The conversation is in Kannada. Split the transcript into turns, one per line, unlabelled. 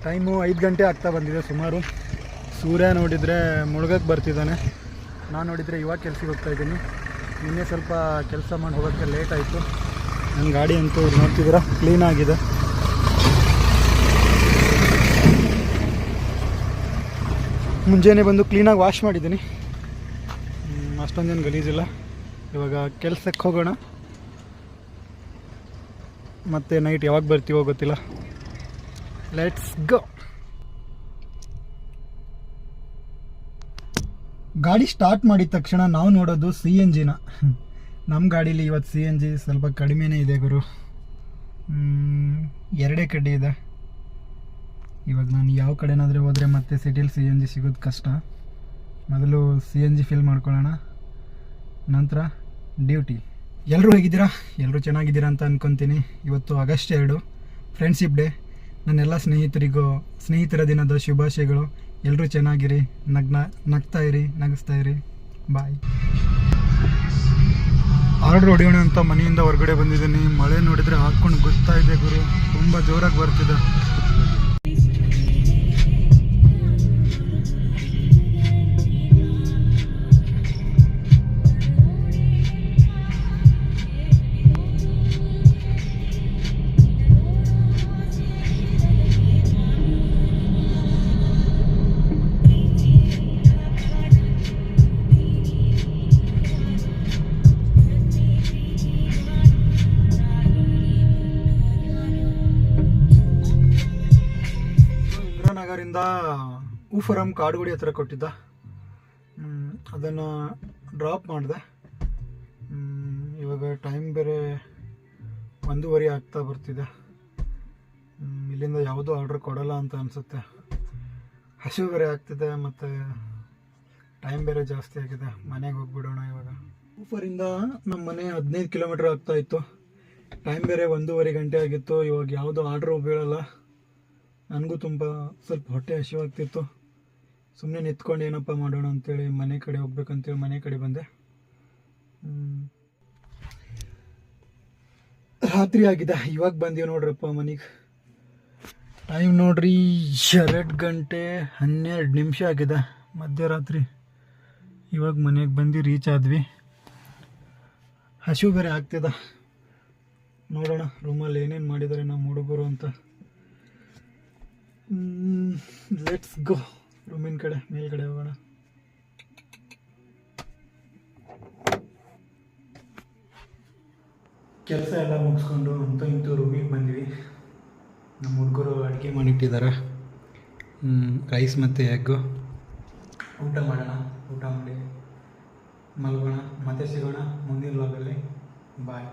ಟೈಮು 5 ಗಂಟೆ ಆಗ್ತಾ ಬಂದಿದೆ ಸುಮಾರು. ಸೂರ್ಯ ನೋಡಿದರೆ ಮುಳುಗಕ್ಕೆ ಬರ್ತಿದ್ದಾನೆ. ನಾನು ನೋಡಿದರೆ ಇವಾಗ ಕೆಲ್ಸಕ್ಕೆ ಹೋಗ್ತಾಯಿದ್ದೀನಿ. ನಿನ್ನೆ ಸ್ವಲ್ಪ ಕೆಲಸ ಮಾಡಿ ಹೋಗೋಕ್ಕೆ ಲೇಟ್ ಆಯಿತು. ನನ್ನ ಗಾಡಿ ಅಂತೂ ನೋಡ್ತಿದ್ದೀರಾ ಕ್ಲೀನಾಗಿದೆ. ಮುಂಜಾನೆ ಬಂದು ಕ್ಲೀನಾಗಿ ವಾಶ್ ಮಾಡಿದ್ದೀನಿ. ಅಷ್ಟೊಂದೇನು ಗಲೀಜಿಲ್ಲ. ಇವಾಗ ಕೆಲಸಕ್ಕೆ ಹೋಗೋಣ. ಮತ್ತು ನೈಟ್ ಯಾವಾಗ ಬರ್ತೀವೋ ಗೊತ್ತಿಲ್ಲ. Let's go. ಗಾಡಿ ಸ್ಟಾರ್ಟ್ ಮಾಡಿದ ತಕ್ಷಣ ನಾವು ನೋಡೋದು CNG. ನಮ್ಮ ಗಾಡೀಲಿ ಇವತ್ತು CNG ಸ್ವಲ್ಪ ಕಡಿಮೆನೇ ಇದೆ ಗುರು. 2 ಕಡ್ಡಿ ಇದೆ. ಇವಾಗ ನಾನು ಯಾವ ಕಡೆನಾದರೂ ಹೋದರೆ ಮತ್ತೆ ಸಿಟಿಲಿ CNG ಸಿಗೋದು ಕಷ್ಟ. ಮೊದಲು CNG ಫಿಲ್ ಮಾಡ್ಕೊಳ್ಳೋಣ, ನಂತರ ಡ್ಯೂಟಿ. ಎಲ್ಲರೂ ಹೇಗಿದ್ದೀರಾ? ಎಲ್ಲರೂ ಚೆನ್ನಾಗಿದ್ದೀರಾ ಅಂತ ಅಂದ್ಕೊತೀನಿ. ಇವತ್ತು ಆಗಸ್ಟ್ 2 ಫ್ರೆಂಡ್ಶಿಪ್ ಡೇ. ನನ್ನೆಲ್ಲ ಸ್ನೇಹಿತರ ದಿನದ ಶುಭಾಶಯಗಳು. ಎಲ್ಲರೂ ಚೆನ್ನಾಗಿರಿ, ನಗ್ತಾ ಇರಿ, ನಗಿಸ್ತಾ ಇರಿ. ಬಾಯ್. ಆರ್ಡ್ರ್ ಹೊಡಿಯೋಣ ಅಂತ ಮನೆಯಿಂದ ಹೊರಗಡೆ ಬಂದಿದ್ದೀನಿ. ಮಳೆ ನೋಡಿದರೆ ಹಾಕ್ಕೊಂಡು ಗೊತ್ತಾ ಇದೆ ಗುರು, ತುಂಬ ಜೋರಾಗಿ ಬರ್ತಿದೆ. ನಗರಿಂದ ಊಫರಂ ಕಾಡುಗುಡಿ ಹತ್ರ ಕೊಟ್ಟಿದ್ದ. ಅದನ್ನು ಡ್ರಾಪ್ ಮಾಡಿದೆ. ಇವಾಗ ಟೈಮ್ ಬೇರೆ 1:30 ಆಗ್ತಾ ಬರ್ತಿದೆ. ಇಲ್ಲಿಂದ ಯಾವುದೂ ಆರ್ಡ್ರ್ ಕೊಡಲ್ಲ ಅಂತ ಅನಿಸುತ್ತೆ. ಹಸಿವು ಬೇರೆ ಆಗ್ತಿದೆ ಮತ್ತು ಟೈಮ್ ಬೇರೆ ಜಾಸ್ತಿ ಆಗಿದೆ. ಮನೆಗೆ ಹೋಗ್ಬಿಡೋಣ ಇವಾಗ. ಊಫರಿಂದ ನಮ್ಮ ಮನೆ 15 ಕಿಲೋಮೀಟ್ರ್ ಆಗ್ತಾಯಿತ್ತು. ಟೈಮ್ ಬೇರೆ 1:30 ಗಂಟೆ ಆಗಿತ್ತು. ಇವಾಗ ಯಾವುದೂ ಆರ್ಡ್ರು ಬೀಳಲ್ಲ. ನನಗೂ ಸ್ವಲ್ಪ ಹೊಟ್ಟೆ ಹಸಿವಾಗ್ತಿತ್ತು. ಸುಮ್ಮನೆ ನಿಂತ್ಕೊಂಡು ಏನಪ್ಪ ಮಾಡೋಣ ಅಂತೇಳಿ ಮನೆ ಕಡೆ ಹೋಗ್ಬೇಕಂತೇಳಿ ಮನೆ ಕಡೆ ಬಂದೆ. ರಾತ್ರಿ ಆಗಿದೆ. ಇವಾಗ ಬಂದೀವಿ ನೋಡ್ರಪ್ಪ ಮನೆಗೆ. ಟೈಮ್ ನೋಡ್ರಿ 2 ಗಂಟೆ 12 ನಿಮಿಷ ಆಗಿದೆ, ಮಧ್ಯರಾತ್ರಿ. ಇವಾಗ ಮನೆಗೆ ಬಂದು ರೀಚ್ ಆದ್ವಿ. ಹಸಿವು ಬೇರೆ ಆಗ್ತಿದೆ. ನೋಡೋಣ ರೂಮಲ್ಲಿ ಏನೇನು ಮಾಡಿದ್ದಾರೆ ನಮ್ಮ ಹುಡುಗರು ಅಂತ. Let's go. ರೂಮಿನ ಕಡೆ ಮೇಲ್ಗಡೆ ಹೋಗೋಣ. ಕೆಲಸ ಎಲ್ಲ ಮುಗಿಸ್ಕೊಂಡು ಇಂತೂ ರೂಮಿಗೆ ಬಂದ್ವಿ. ನಮ್ಮ ಹುಡುಗರು ಅಡುಗೆ ಮಾಡಿಟ್ಟಿದ್ದಾರೆ. ರೈಸ್ ಮತ್ತು ಎಗ್ಗು. ಊಟ ಮಾಡೋಣ. ಊಟ ಮಾಡಿ ಮಲ್ಗೋಣ. ಮತ್ತೆ ಸಿಗೋಣ ಮುಂದಿನ ವ್ಲಾಗಲ್ಲಿ. ಬಾಯ್.